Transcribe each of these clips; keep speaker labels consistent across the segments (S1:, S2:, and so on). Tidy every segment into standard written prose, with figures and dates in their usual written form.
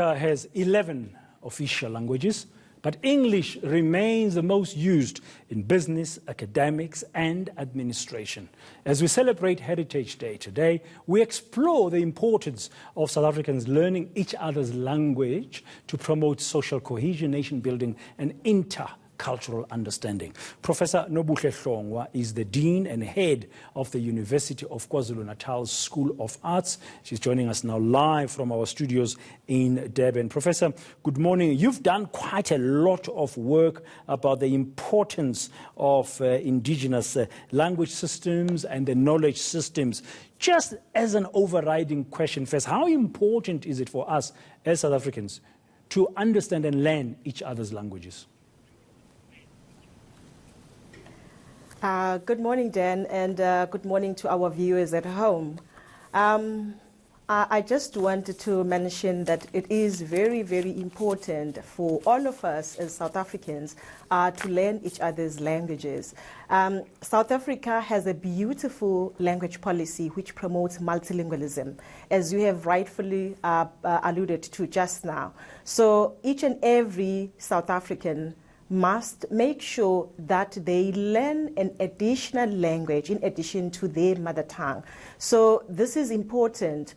S1: Has 11 official languages, but English remains the most used in business, academics, and administration. As we celebrate Heritage Day today, we explore the importance of South Africans learning each other's language to promote social cohesion, nation building, and intercultural understanding. Professor Nobuhle Hlongwa is the Dean and Head of the University of KwaZulu-Natal School of Arts. She's joining us now live from our studios in Durban. Professor, good morning. You've done quite a lot of work about the importance of indigenous language systems and the knowledge systems. Just as an overriding question first, how important is it for us as South Africans to understand and learn each other's languages?
S2: Good morning, Dan, and good morning to our viewers at home. I just wanted to mention that it is very, very important for all of us as South Africans to learn each other's languages. South Africa has a beautiful language policy which promotes multilingualism, as you have rightfully alluded to just now. So each and every South African must make sure that they learn an additional language in addition to their mother tongue. So this is important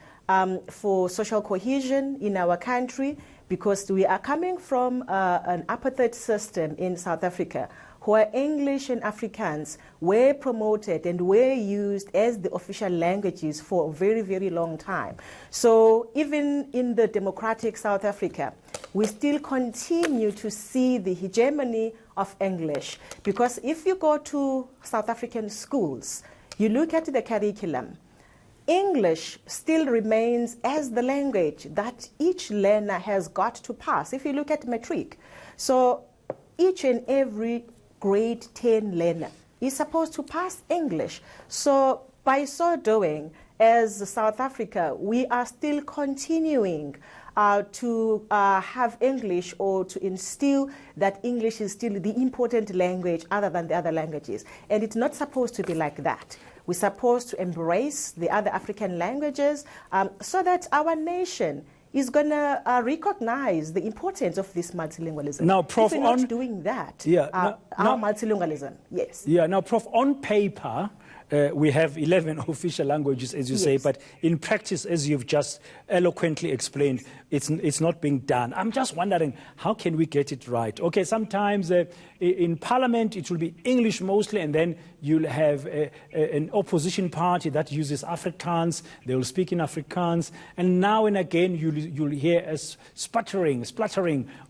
S2: for social cohesion in our country, because we are coming from an apartheid system in South Africa where English and Afrikaans were promoted and were used as the official languages for a very, very long time. So even in the democratic South Africa, we still continue to see the hegemony of English, because if you go to South African schools, you look at the curriculum, English still remains as the language that each learner has got to pass. If you look at matric, so each and every grade 10 learner is supposed to pass English. So by so doing, as South Africa, we are still continuing to have English, or to instill that English is still the important language other than the other languages. And it's not supposed to be like that. We're supposed to embrace the other African languages so that our nation is going to recognize the importance of this multilingualism.
S1: Now, Prof,
S2: if we're not doing that, our multilingualism, yes.
S1: Yeah, now, Prof, on paper, we have 11 official languages, as you say, but in practice, as you've just eloquently explained, it's not being done. I'm just wondering, how can we get it right? Okay, sometimes in Parliament, it will be English mostly, and then you'll have an opposition party that uses Afrikaans. They will speak in Afrikaans, and now and again, you'll hear a spluttering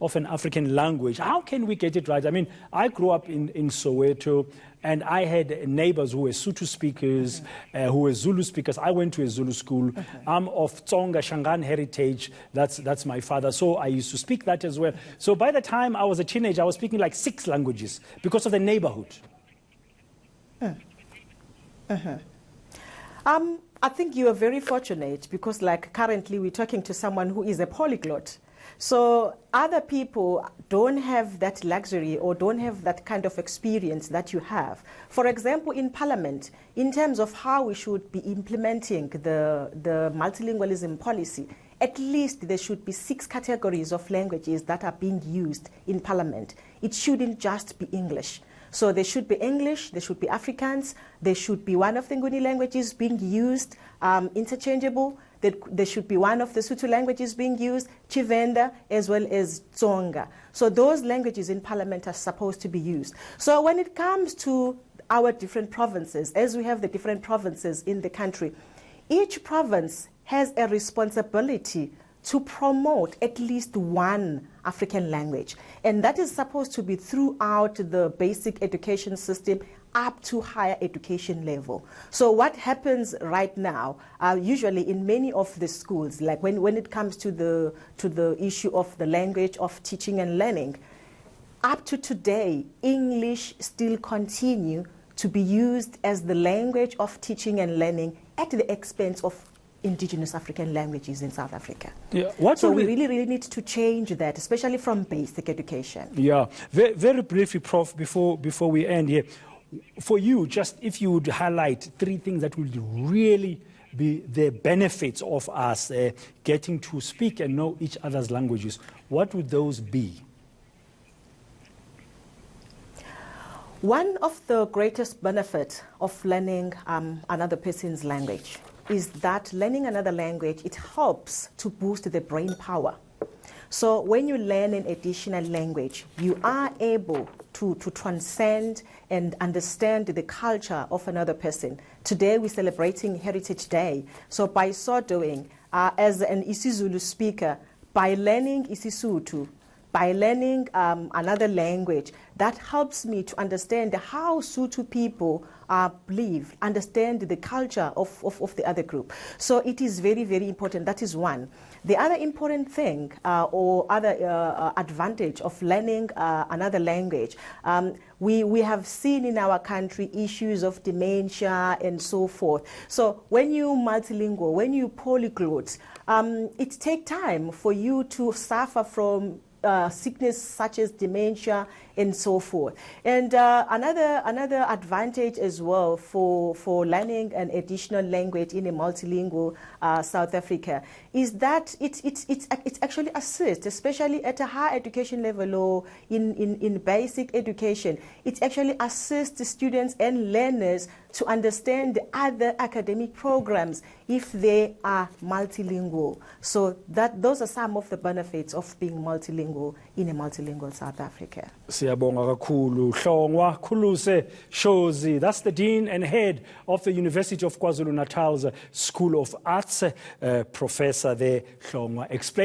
S1: of an African language. How can we get it right? I mean, I grew up in Soweto, and I had neighbors who were Sotho speakers, who were Zulu speakers. I went to a Zulu school. I'm of Tsonga Shangaan heritage. That's my father. So I used to speak that as well. So by the time I was a teenager, I was speaking like 6 languages because of the neighborhood.
S2: I think you are very fortunate, because like currently we're talking to someone who is a polyglot. So other people don't have that luxury or don't have that kind of experience that you have. For example, in Parliament, in terms of how we should be implementing the multilingualism policy, at least there should be 6 categories of languages that are being used in Parliament. It shouldn't just be English. So there should be English, there should be Afrikaans, there should be one of the Nguni languages being used, interchangeable. There should be one of the Sotho languages being used, Tshivenda, as well as Tsonga. So those languages in Parliament are supposed to be used. So when it comes to our different provinces, as we have the different provinces in the country, each province has a responsibility to promote at least one African language. And that is supposed to be throughout the basic education system up to higher education level. So what happens right now, usually in many of the schools, like when it comes to the issue of the language of teaching and learning, up to today, English still continue to be used as the language of teaching and learning at the expense of indigenous African languages in South Africa.
S1: Yeah.
S2: So we really need to change that, especially from basic education.
S1: Yeah. Very, very briefly, Prof, before we end here, for you, just if you would highlight 3 things that would really be the benefits of us getting to speak and know each other's languages, what would those be?
S2: One of the greatest benefits of learning another person's language is that learning another language, it helps to boost the brain power. So when you learn an additional language, you are able to transcend and understand the culture of another person. Today we're celebrating Heritage Day. So by so doing, as an isiZulu speaker, by learning isiSotho, by learning another language, that helps me to understand how Sotho people live, understand the culture of the other group. So it is very, very important. That is one. The other important thing or other advantage of learning another language, we have seen in our country issues of dementia and so forth. So when you're multilingual, when you're polyglot, it takes time for you to suffer from sickness such as dementia and so forth. And another advantage as well for learning an additional language in a multilingual South Africa is that it actually assists, especially at a higher education level or in basic education. It actually assists the students and learners to understand the other academic programs if they are multilingual. So those are some of the benefits of being multilingual in a multilingual South Africa.
S1: Siyabonga kakhulu. Hlongwa Khuluse Shozi, that's the Dean and Head of the University of KwaZulu-Natal's School of Arts, Professor there, Hlongwa, explain